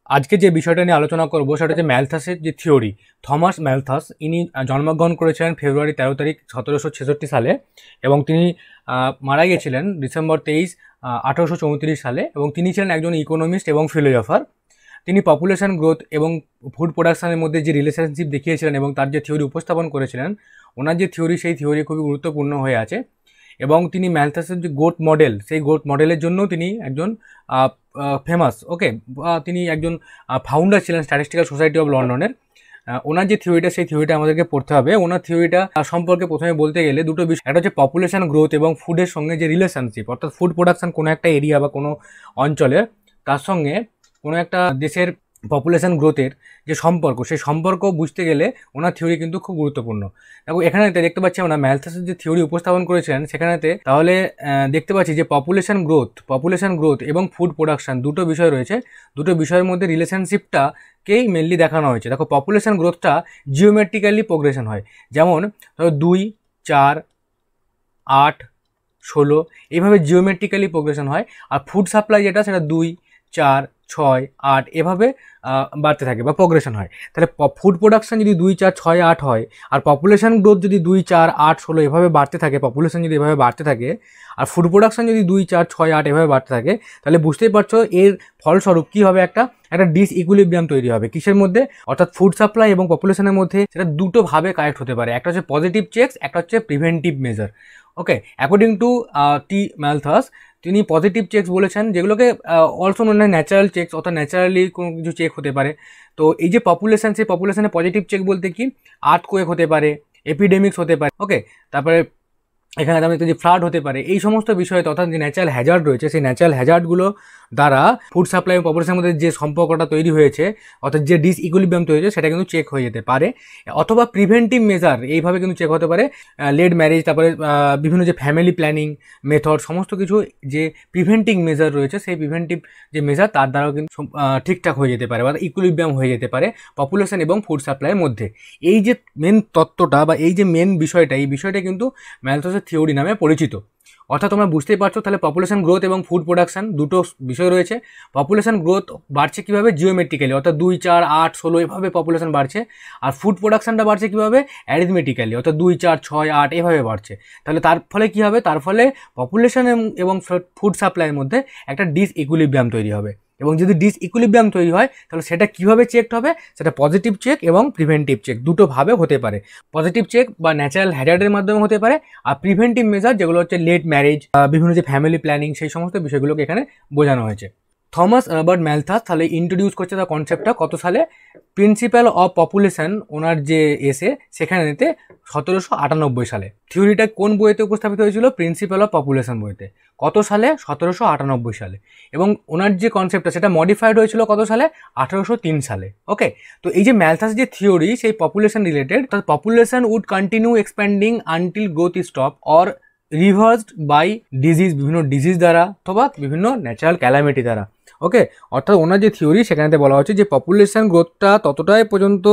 আজকে যে বিষয়টা নিয়ে আলোচনা করব সেটা হচ্ছে ম্যালথাসের যে থিওরি। থমাস ম্যালথাস ইনি জন্মগ্রহণ করেছিলেন ফেব্রুয়ারি 13 তারিখ 1766 সালে এবং তিনি মারা গিয়েছিলেন ডিসেম্বর 23, 1834 সালে এবং তিনি ছিলেন একজন ইকোনমিস্ট এবং ফিলোসফার। তিনি পপুলেশন গ্রোথ এবং ফুড প্রোডাকশনের মধ্যে যে রিলেশনশিপ দেখিয়েছিলেন এবং তার যে থিওরি উপস্থাপন করেছিলেন, ওনার যে থিওরি সেই থিওরি খুবই গুরুত্বপূর্ণ হয়ে আছে। এবং তিনি ম্যালথাসের যে গোট মডেল, সেই গোট মডেলের জন্য তিনি একজন ফেমাস। ওকে, তিনি একজন ফাউন্ডার ছিলেন স্ট্যাটিস্টিক্যাল সোসাইটি অফ লন্ডনের। ওনার যে থিওরিটা, সেই থিওরিটা আমাদেরকে পড়তে হবে। ওনার থিওরিটা সম্পর্কে প্রথমে বলতে গেলে দুটো বিষয়, একটা হচ্ছে পপুলেশন গ্রোথ এবং ফুডের সঙ্গে যে রিলেশনশিপ, অর্থাৎ ফুড প্রোডাকশন কোনো একটা এরিয়া বা কোনো অঞ্চলের তার সঙ্গে কোনো একটা দেশের পপুলেশন গ্রোথের যে সম্পর্ক, সেই সম্পর্ক বুঝতে গেলে ওনার থিওরি কিন্তু খুব গুরুত্বপূর্ণ। দেখো এখানে দেখতে পাচ্ছি আমরা ম্যালথাসের যে থিওরি উপস্থাপন করেছেন সেখানেতে, তাহলে দেখতে পাচ্ছি যে পপুলেশন গ্রোথ এবং ফুড প্রোডাকশন দুটো বিষয় রয়েছে। দুটো বিষয়ের মধ্যে রিলেশনশিপটাকেই মেনলি দেখানো হয়েছে। দেখো পপুলেশন গ্রোথটা জিওমেট্রিক্যালি প্রোগ্রেশন হয়, যেমন ধরো 2, 4, 8, 16 এইভাবে জিওমেট্রিক্যালি প্রোগ্রেশন হয়। আর ফুড সাপ্লাই যেটা, সেটা 2, 4, 6, 8 এভাবে বাড়তে থাকে বা প্রোগ্রেশন হয়। তাহলে ফুড প্রোডাকশন যদি 2, 4, 6, 8 হয়, আর পপুলেশন গ্রোথ যদি 2, 4, 8, 16 এভাবে বাড়তে থাকে, পপুলেশন যদি এভাবে বাড়তে থাকে আর ফুড প্রোডাকশন যদি 2, 4, 6, 8 এভাবে বাড়তে থাকে, তাহলে বুঝতেই পারছো এর ফলস্বরূপ কী হবে, একটা ডিসইকুইলিব্রিয়াম তৈরি হবে। কিসের মধ্যে? অর্থাৎ ফুড সাপ্লাই এবং পপুলেশনের মধ্যে সেটা দুটোভাবে কানেক্ট হতে পারে। একটা হচ্ছে পজিটিভ চেকস, একটা হচ্ছে preventive measure. Okay, according to T Malthus, তিনি পজিটিভ চেকস বলেছেন, যেগুলোকে also known as natural checks, অর্থাৎ ন্যাচারালি কোনো কিছু চেক হতে পারে। তো এই যে পপুলেশন, সেই পপুলেশনে পজিটিভ চেক বলতে কি, আর্থকোয়েক হতে পারে, এপিডেমিক্স হতে পারে। ওকে, তারপরে এখানে আমি যে ফ্লাড হতে পারে, এই সমস্ত বিষয়ে, অর্থাৎ যে ন্যাচারাল হ্যাজার্ড রয়েছে, সেই ন্যাচারাল হ্যাজার্ডগুলো দ্বারা ফুড সাপ্লাই এবং পপুলেশনের মধ্যে যে সম্পর্কটা তৈরি হয়েছে, অর্থাৎ যে ডিসইকুইলিব্রিয়াম তৈরি হয়েছে, সেটা কিন্তু চেক হয়ে যেতে পারে। অথবা প্রিভেন্টিভ মেজার এইভাবে কিন্তু চেক হতে পারে, লেট ম্যারেজ, তারপরে বিভিন্ন যে ফ্যামিলি প্ল্যানিং মেথড, সমস্ত কিছু যে প্রিভেন্টিং মেজার রয়েছে, সেই প্রিভেন্টিভ যে মেজার তার দ্বারাও কিন্তু ঠিকঠাক হয়ে যেতে পারে বা ইকুইলিব্রিয়াম হয়ে যেতে পারে পপুলেশন এবং ফুড সাপ্লাইয়ের মধ্যে। এই যে মেন তত্ত্বটা বা এই যে মেন বিষয়টা, এই বিষয়টা কিন্তু ম্যালথাসের থিওরি নামে পরিচিত। অর্থাৎ তোমরা বুঝতেই পারছো, তাহলে পপুলেশন গ্রোথ এবং ফুড প্রোডাকশন দুটো বিষয় রয়েছে। পপুলেশন গ্রোথ বাড়ছে কীভাবে? জিওমেট্রিক্যালি, অর্থাৎ 2, 4, 8, 16 এভাবে পপুলেশন বাড়ছে। আর ফুড প্রোডাকশনটা বাড়ছে কীভাবে? অ্যারিথমেটিক্যালি, অর্থাৎ 2, 4, 6, 8 এভাবে বাড়ছে। তাহলে তার ফলে কী হবে? তার ফলে পপুলেশন এবং ফুড সাপ্লাইয়ের মধ্যে একটা ডিসইকুইলিব্রিয়াম তৈরি হবে। এবং যদি ডিসইকুইলিব্রিয়াম তৈরি হয়, তাহলে সেটা কীভাবে চেকড হবে? সেটা পজিটিভ চেক এবং প্রিভেন্টিভ চেক দুটোভাবে হতে পারে। পজিটিভ চেক বা ন্যাচারাল হ্যাজার্ডের মাধ্যমে হতে পারে, আর প্রিভেন্টিভ মেজার যেগুলো হচ্ছে লেট ম্যারেজ, বিভিন্ন যে ফ্যামিলি প্ল্যানিং, সেই সমস্ত বিষয়গুলোকে এখানে বোঝানো হয়েছে। থমাস আলবার্ট ম্যালথাস তাহলে ইন্ট্রোডিউস করছে তার কনসেপ্টটা কত সালে? প্রিন্সিপাল অফ পপুলেশন, ওনার যে এসে, সেখানেতে 1798 সালে। থিওরিটা কোন বইতে উপস্থাপিত হয়েছিল? প্রিন্সিপাল অফ পপুলেশন বইতে। কত সালে? 1798 সালে। এবং ওনার যে কনসেপ্টটা, সেটা মডিফাইড হয়েছিল কত সালে? 1803 সালে। ওকে, তো এই যে ম্যালথাস যে থিওরি, সেই population related, population would continue expanding until growth stop or reversed by disease, বিভিন্ন ডিজিজ দ্বারা অথবা বিভিন্ন ন্যাচারাল ক্যালামিটি দ্বারা। ওকে, অর্থাৎ ওনার যে থিওরি, সেখানেতে বলা হচ্ছে যে পপুলেশন গ্রোথটা ততটাই পর্যন্ত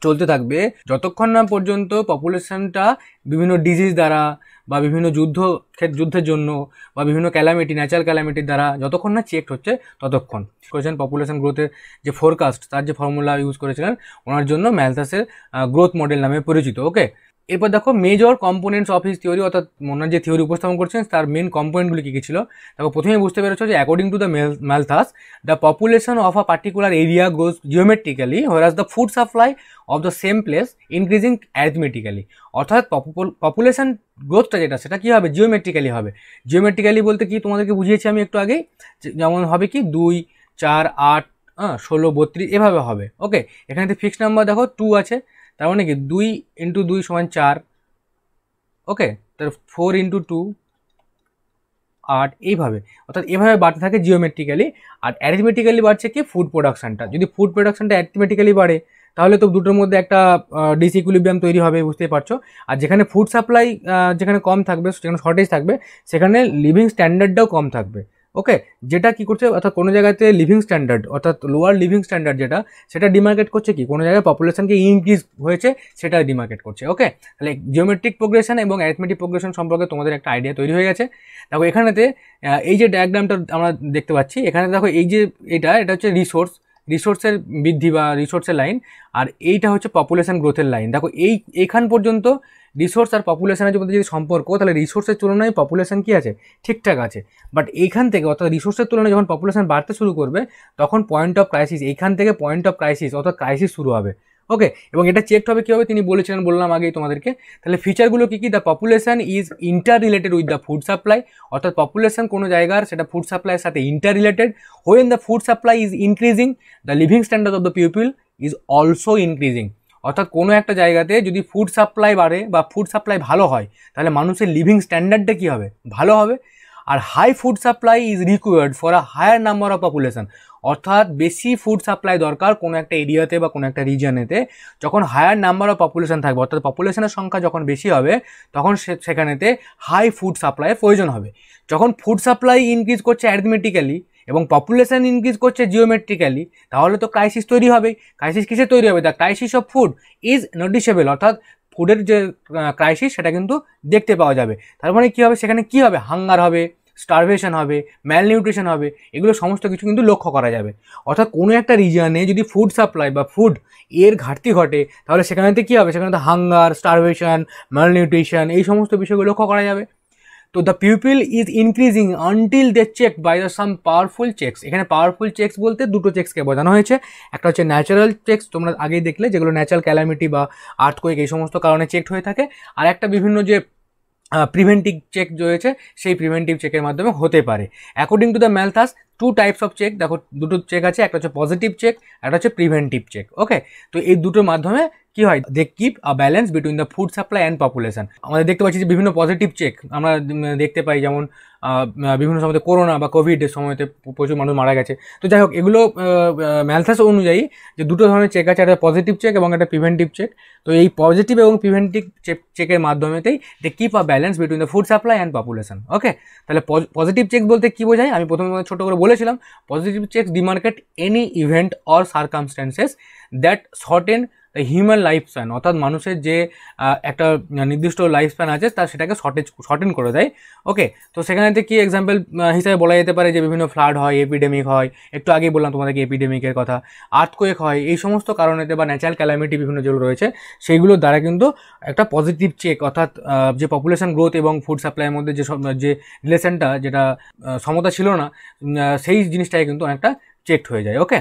চলতে থাকবে যতক্ষণ না পর্যন্ত পপুলেশনটা বিভিন্ন ডিজিজ দ্বারা বা বিভিন্ন যুদ্ধের জন্য বা বিভিন্ন ক্যালামিটি, ন্যাচারাল ক্যালামিটির দ্বারা যতক্ষণ না চেক হচ্ছে ততক্ষণ। করেছেন পপুলেশন গ্রোথের যে ফোরকাস্ট, তার যে ফর্মুলা ইউজ করেছিলেন, ওনার জন্য ম্যালথাসের গ্রোথ মডেল নামে পরিচিত। ওকে, এরপর দেখো major components of his theory, অর্থাৎ ওনার যে থিওরি উপস্থাপন করছেন তার মেন কম্পোনেন্টগুলি কী কী ছিল। দেখো প্রথমে বুঝতে পেরেছো যে according to the Malthus, the population of a particular area grows geometrically, whereas the food supply of the same place increasing arithmetically. অর্থাৎ পপুলেশন গ্রোথটা যেটা, সেটা কী হবে? জিওমেট্রিক্যালি হবে। জিওমেট্রিক্যালি বলতে কি তোমাদেরকে বুঝিয়েছি আমি একটু আগেই, যেমন হবে কি 2, 4, 8, 16, 32 এভাবে হবে। ওকে, এখানে ফিক্সড নাম্বার দেখো 2 আছে, তার মানে কি 2 × 2 = 4। ওকে, তার 4 × 2 8 এইভাবে, অর্থাৎ এভাবে বাড়তে থাকে জিওমেট্রিক্যালি। আর অ্যারিথমেটিক্যালি বাড়ছে কি? ফুড প্রোডাকশনটা। যদি ফুড প্রোডাকশনটা অ্যারিথমেটিক্যালি বাড়ে, তাহলে তো দুটোর মধ্যে একটা ডিসইকুইলিব্রিয়াম তৈরি হবে, বুঝতেই পারছো। আর যেখানে ফুড সাপ্লাই যেখানে কম থাকবে, যেখানে শর্টেজ থাকবে, সেখানে লিভিং স্ট্যান্ডার্ডটাও কম থাকবে। ওকে, যেটা কি করছে, অর্থাৎ কোনো জায়গাতে লিভিং স্ট্যান্ডার্ড, অর্থাৎ লোয়ার লিভিং স্ট্যান্ডার্ড যেটা, সেটা ডিমার্কেট করছে কি? কোনো জায়গায় পপুলেশনকে ইনক্রিজ হয়েছে, সেটা ডিমার্কেট করছে। ওকে, তাহলে জিওমেট্রিক প্রোগ্রেশন এবং অ্যারিথমেটিক প্রোগ্রেশন সম্পর্কে তোমাদের একটা আইডিয়া তৈরি হয়ে গেছে। দেখো এখানেতে এই যে ডায়াগ্রামটা আমরা দেখতে পাচ্ছি, এখানে দেখো এই যে এটা হচ্ছে রিসোর্স, রিসোর্সের বৃদ্ধি বা রিসোর্সের লাইন, আর এইটা হচ্ছে পপুলেশন গ্রোথের লাইন। দেখো এইখান পর্যন্ত রিসোর্স আর পপুলেশনের মধ্যে যদি সম্পর্ক, তাহলে রিসোর্সের তুলনায় পপুলেশন কি আছে, ঠিকঠাক আছে। বাট এইখান থেকে অর্থাৎ রিসোর্সের তুলনায় যখন পপুলেশন বাড়তে শুরু করবে, তখন পয়েন্ট অফ ক্রাইসিস, এইখান থেকে পয়েন্ট অফ ক্রাইসিস অর্থাৎ ক্রাইসিস শুরু হবে। ওকে, এবং এটা চেক হবে কীভাবে তিনি বলেছিলেন, বললাম আগেই তোমাদেরকে। তাহলে ফিচারগুলো কী কী? The population is inter related with the food supply, অর্থাৎ পপুলেশন কোনো জায়গার সেটা ফুড সাপ্লাইয়ের সাথে inter related. When the food supply is increasing, the living standard of the people is also increasing, অর্থাৎ কোনো একটা জায়গাতে যদি ফুড সাপ্লাই বাড়ে বা ফুড সাপ্লাই ভালো হয়, তাহলে মানুষের লিভিং স্ট্যান্ডার্ডটা কী হবে, ভালো হবে। আর high food supply is required for a higher number of population, অর্থাৎ বেশি ফুড সাপ্লাই দরকার কোনো একটা এরিয়াতে বা কোনো একটা রিজনেতে, যখন হায়ার নাম্বার অফ পপুলেশন থাকবে, অর্থাৎ পপুলেশনের সংখ্যা যখন বেশি হবে, তখন সেখানেতে হাই ফুড সাপ্লাইয়ের প্রয়োজন হবে। যখন ফুড সাপ্লাই ইনক্রিজ করছে অ্যারিথমেটিক্যালি এবং পপুলেশন ইনক্রিজ করছে জিওমেট্রিক্যালি, তাহলে তো ক্রাইসিস তৈরি হবেই। ক্রাইসিস কিসে তৈরি হবে? The crisis of food is noticeable, অর্থাৎ ফুডের যে ক্রাইসিস সেটা কিন্তু দেখতে পাওয়া যাবে। তার মানে কী হবে, সেখানে কী হবে, হাঙ্গার হবে, স্টারভেশন হবে, ম্যালনিউট্রিশন হবে, এগুলো সমস্ত কিছু কিন্তু লক্ষ্য করা যাবে। অর্থাৎ কোনো একটা রিজিয়নে যদি ফুড সাপ্লাই বা ফুড এর ঘাটতি ঘটে, তাহলে সেখানেতে কী হবে, সেখানে হাঙ্গার, স্টারভেশন, ম্যালনিউট্রিশন এই সমস্ত বিষয়গুলো লক্ষ্য করা যাবে। তো the people is increasing until they check by the some powerful checks. এখানে পাওয়ারফুল চেকস বলতে দুটো চেকসকে বোঝানো হয়েছে। একটা হচ্ছে ন্যাচারাল চেকস, তোমরা আগেই দেখলে, যেগুলো ন্যাচারাল ক্যালামিটি বা আর্থকোয়েক এই সমস্ত কারণে চেকড হয়ে থাকে। আর একটা বিভিন্ন যে প্রিভেন্টিভ চেক রয়েছে, সেই প্রিভেন্টিভ চেকের মাধ্যমে হতে পারে। According to the Malthus, two types of check, দেখো দুটো চেক আছে, একটা হচ্ছে পজিটিভ চেক, একটা হচ্ছে প্রিভেন্টিভ চেক। ওকে, তো এই দুটোর মাধ্যমে কি হয়, they keep a balance between the food supply and population. আমাদের দেখতে পাচ্ছি যে বিভিন্ন পজিটিভ চেক আমরা দেখতে পাই, যেমন বিভিন্ন সময়তে করোনা বা কোভিডের সময়তে প্রচুর মানুষ মারা গেছে। তো যাই হোক, এগুলো ম্যালথাস অনুযায়ী যে দুটো ধরনের চেক আছে, একটা পজিটিভ চেক এবং একটা প্রিভেন্টিভ চেক। তো এই পজিটিভ এবং প্রিভেন্টিভ চেকের মাধ্যমেতেই they keep a balance between the food supply and population. Okay, তাহলে পজিটিভ চেক বলতে কী বোঝায়, আমি প্রথমে ছোট করে বলেছিলাম। Positive check demarcate any event or circumstances that shorten the human life span, অর্থাৎ মানুষের যে একটা নির্দিষ্ট লাইফ স্প্যান আছে তার সেটাকে শর্টেন করে দেয়। ওকে, তো সেখানেতে কি এক্সাম্পল হিসাবে বলা যেতে পারে যে বিভিন্ন ফ্লাড হয়, এপিডেমিক হয়, একটু আগেই বললাম তোমাদেরকে এপিডেমিকের কথা, আর্থকোয়েক হয়, এই সমস্ত কারণেতে বা ন্যাচারাল ক্যালামিটি বিভিন্ন যেগুলো রয়েছে সেইগুলোর দ্বারা কিন্তু একটা পজিটিভ চেক, অর্থাৎ যে পপুলেশন গ্রোথ এবং ফুড সাপ্লাইয়ের মধ্যে যে রিলেশনটা, যেটা সমতা ছিল না, সেই জিনিসটাই কিন্তু অনেকটা চেকড হয়ে যায়। ওকে,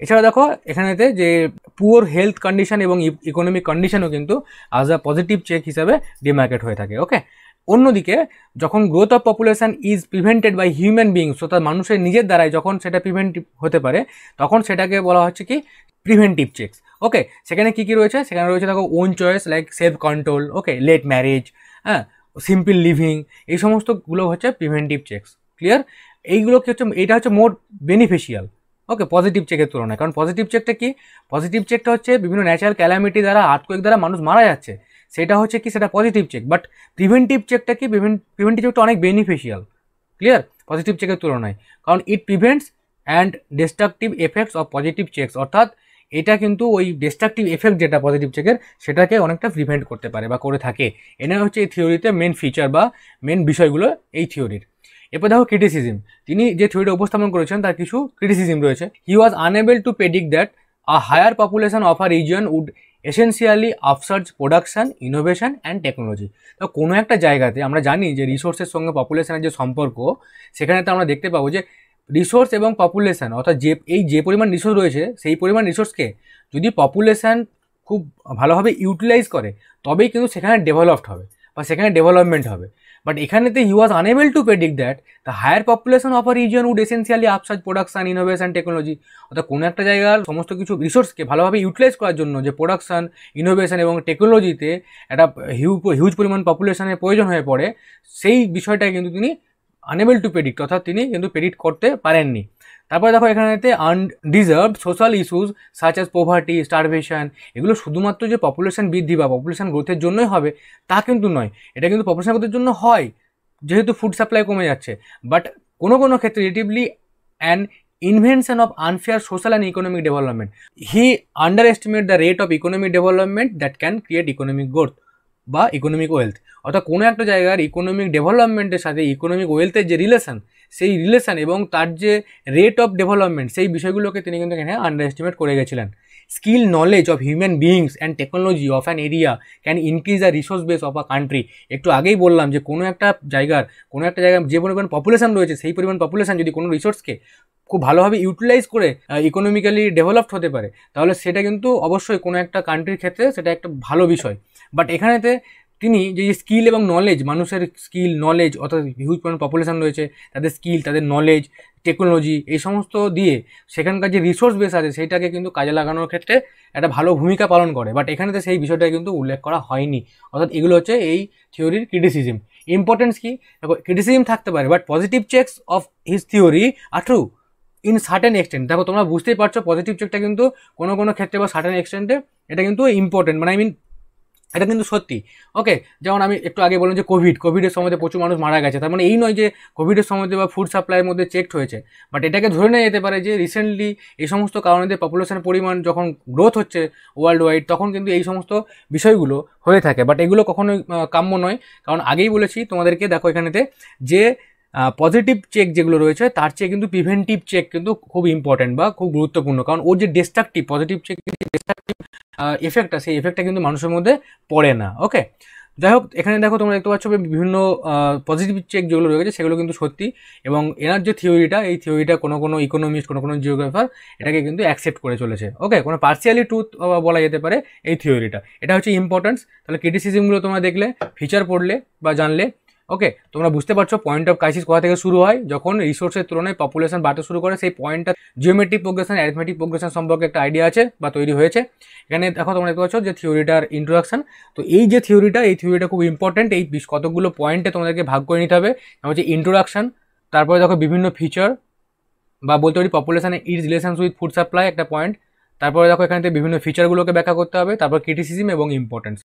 এছাড়া দেখো এখানেতে যে পুয়ার হেলথ কন্ডিশন এবং ইকোনমিক কন্ডিশনও কিন্তু অ্যাজ আ পজিটিভ চেক হিসাবে ডিমার্কেট হয়ে থাকে। ওকে, অন্যদিকে যখন growth of population is prevented by human beings, অর্থাৎ মানুষের নিজের দ্বারাই যখন সেটা প্রিভেন্টিভ হতে পারে, তখন সেটাকে বলা হচ্ছে কি প্রিভেন্টিভ চেকস। ওকে, সেখানে কী কী রয়েছে, সেখানে রয়েছে দেখো own choice like self control, okay, late marriage, হ্যাঁ, সিম্পল লিভিং, এই সমস্তগুলো হচ্ছে প্রিভেন্টিভ চেকস। ক্লিয়ার? এইগুলো কি হচ্ছে, এটা হচ্ছে মোর বেনিফিশিয়াল। ওকে, পজিটিভ চেকের তুলনায়, কারণ পজিটিভ চেকটা কি, পজিটিভ চেকটা হচ্ছে বিভিন্ন ন্যাচারাল ক্যালামিটি দ্বারা, আর্থকোয়েক দ্বারা মানুষ মারা যাচ্ছে, সেটা হচ্ছে কি, সেটা পজিটিভ চেক। বাট প্রিভেন্টিভ চেকটা কি, প্রিভেন্টিভ চেকটা অনেক বেনিফিশিয়াল। ক্লিয়ার? পজিটিভ চেকের তুলনায়, কারণ ইট prevents and destructive effects of positive checks, অর্থাৎ এটা কিন্তু ওই ডিস্ট্রাকটিভ এফেক্ট যেটা পজিটিভ চেকের, সেটাকে অনেকটা প্রিভেন্ট করতে পারে বা করে থাকে। এটা হচ্ছে এই থিওরিতে মেন ফিচার বা মেন বিষয়গুলো এই থিওরির। এরপর দেখো ক্রিটিসিজম, তিনি যে থিওরিটা উপস্থাপন করেছেন তার কিছু ক্রিটিসিজম রয়েছে। He was unable to predict that a higher population of a region would essentially upsurge production, innovation and technology. তো কোনো একটা জায়গাতে আমরা জানি যে রিসোর্সের সঙ্গে পপুলেশনের যে সম্পর্ক, সেখানে তো আমরা দেখতে পাবো যে রিসোর্স এবং পপুলেশন, অর্থাৎ যে পরিমাণ রিসোর্স রয়েছে, সেই পরিমাণ রিসোর্সকে যদি পপুলেশন খুব ভালোভাবে ইউটিলাইজ করে, তবেই কিন্তু সেখানে ডেভেলপড হবে বা সেখানে ডেভেলপমেন্ট হবে। বাট এখানেতে he was unable to predict that the higher population of a region would essentially upsurge production, innovation, technology, অর্থাৎ কোনো একটা জায়গার সমস্ত কিছু রিসোর্সকে ভালোভাবে ইউটিলাইজ করার জন্য যে প্রোডাকশন, ইনোভেশন এবং টেকনোলজিতে একটা হিউজ পরিমাণ পপুলেশনের প্রয়োজন হয়ে পড়ে, সেই বিষয়টাই কিন্তু তিনি আনএবল টু প্রেডিক্ট, অর্থাৎ তিনি কিন্তু প্রেডিক্ট করতে পারেননি। তারপরে দেখো এখানেতে undeserved social issues such as poverty, starvation, এগুলো শুধুমাত্র যে পপুলেশন বৃদ্ধি বা পপুলেশন গ্রোথের জন্যই হবে তা কিন্তু নয়, এটা কিন্তু পপুলেশন গ্রোথের জন্য হয় যেহেতু ফুড সাপ্লাই কমে যাচ্ছে। বাট কোনো ক্ষেত্রে relatively an invention of unfair social and economic development, he under estimate the rate of economic development that can create economic growth বা ইকোনমিক ওয়েলথ, অর্থাৎ কোনো একটা জায়গার ইকোনমিক ডেভেলপমেন্টের সাথে ইকোনমিক ওয়েলথের যে রিলেশন, সেই রিলেশন এবং তার যে রেট অফ ডেভেলপমেন্ট সেই বিষয়গুলোকে তিনি কিন্তু এখানে আন্ডার এস্টিমেট করে গেছিলেন। Skill knowledge of human beings and technology of an area can increase the resource base of a country. একটু আগেই বললাম যে কোনো একটা জায়গায় যে পরিমাণ পপুলেশন রয়েছে সেই পরিমাণ পপুলেশন যদি কোনো রিসোর্সকে খুব ভালোভাবে ইউটিলাইজ করে ইকোনমিক্যালি ডেভেলপড হতে পারে, তাহলে সেটা কিন্তু অবশ্যই কোনো একটা কান্ট্রির ক্ষেত্রে সেটা একটা ভালো বিষয়। বাট এখানেতে তিনি যে স্কিল এবং নলেজ, মানুষের স্কিল নলেজ অর্থাৎ হিউজ পরিমাণ পপুলেশন রয়েছে, তাদের স্কিল, তাদের নলেজ, টেকনোলজি এই সমস্ত দিয়ে সেখানকার যে রিসোর্স বেস আছে সেইটাকে কিন্তু কাজে লাগানোর ক্ষেত্রে একটা ভালো ভূমিকা পালন করে। বাট এখানেতে সেই বিষয়টা কিন্তু উল্লেখ করা হয়নি। অর্থাৎ এগুলো হচ্ছে এই থিওরির ক্রিটিসিজম। ইম্পর্টেন্স কি? দেখো, ক্রিটিসিজম থাকতে পারে, but positive checks of his theory are true in certain extent. দেখো, তোমরা বুঝতেই পারছো পজিটিভ চেকটা কিন্তু কোনো কোনো ক্ষেত্রে বা সার্টেন এক্সটেন্টে এটা কিন্তু ইম্পর্টেন্ট, মানে এটা কিন্তু সত্যি। ওকে, যেমন আমি একটু আগে বললাম যে কোভিডের সময় প্রচুর মানুষ মারা গেছে, তার মানে এই নয় যে কোভিডের সময় বা ফুড সাপ্লাইয়ের মধ্যে চেকড হয়েছে, বাট এটাকে ধরে নেওয়া যেতে পারে যে রিসেন্টলি এই সমস্ত কারণে পপুলেশনের পরিমাণ যখন গ্রোথ হচ্ছে ওয়ার্ল্ড ওয়াইড, তখন কিন্তু এই সমস্ত বিষয়গুলো হয়ে থাকে। বাট এগুলো কখনোই কাম্য নয়, কারণ আগেই বলেছি তোমাদেরকে, দেখো এখানেতে যে পজিটিভ চেক যেগুলো রয়েছে তার চেয়ে কিন্তু প্রিভেন্টিভ চেক কিন্তু খুব ইম্পর্টেন্ট বা খুব গুরুত্বপূর্ণ, কারণ ওর যে ডিস্ট্রাকটিভ পজিটিভ চেক ডিস্ট্রাকটিভ এফেক্টটা, সেই এফেক্টটা কিন্তু মানুষের মধ্যে পড়ে না। ওকে, যাই হোক, এখানে দেখো তোমরা দেখতে পাচ্ছ বিভিন্ন পজিটিভ চেক যেগুলো রয়েছে সেগুলো কিন্তু সত্যি, এবং এনার যে থিওরিটা, এই থিওরিটা কোনো কোনো ইকোনমিস্ট, কোনো কোনো জিওগ্রাফার এটাকে কিন্তু অ্যাকসেপ্ট করে চলেছে। ওকে, কোনো পার্সিয়ালি ট্রুথ বলা যেতে পারে এই থিওরিটা। এটা হচ্ছে ইম্পর্টেন্স। তাহলে ক্রিটিসিজমগুলো তোমরা দেখলে, ফিচার পড়লে বা জানলে। ওকে, তোমরা বুঝতে পারছো পয়েন্ট অফ ক্রাইসিস কোথা থেকে শুরু হয়, যখন রিসোর্সের তুলনায় পপুলেশন বাড়তে শুরু করে। সেই পয়েন্টটা জিওমেট্রিক প্রোগ্রেশন, অ্যারিথমেটিক প্রোগ্রেশন সম্পর্কে একটা আইডিয়া আছে বা তৈরি হয়েছে। এখানে দেখো তোমরা দেখতে পাচ্ছ যে থিওরিটার ইন্ট্রোডাকশন। তো এই যে থিওরিটা খুব ইম্পর্টেন্ট। এই কতগুলো পয়েন্টে তোমাদেরকে ভাগ করে নিতে হবে। হচ্ছে ইন্ট্রোডাকশন, তারপরে দেখো বিভিন্ন ফিচার বা বলতে পারি population is relation with food supply একটা পয়েন্ট, তারপরে দেখো এখানে বিভিন্ন ফিচারগুলোকে ব্যাখ্যা করতে হবে, তারপর ক্রিটিসিজম এবং ইম্পর্টেন্স।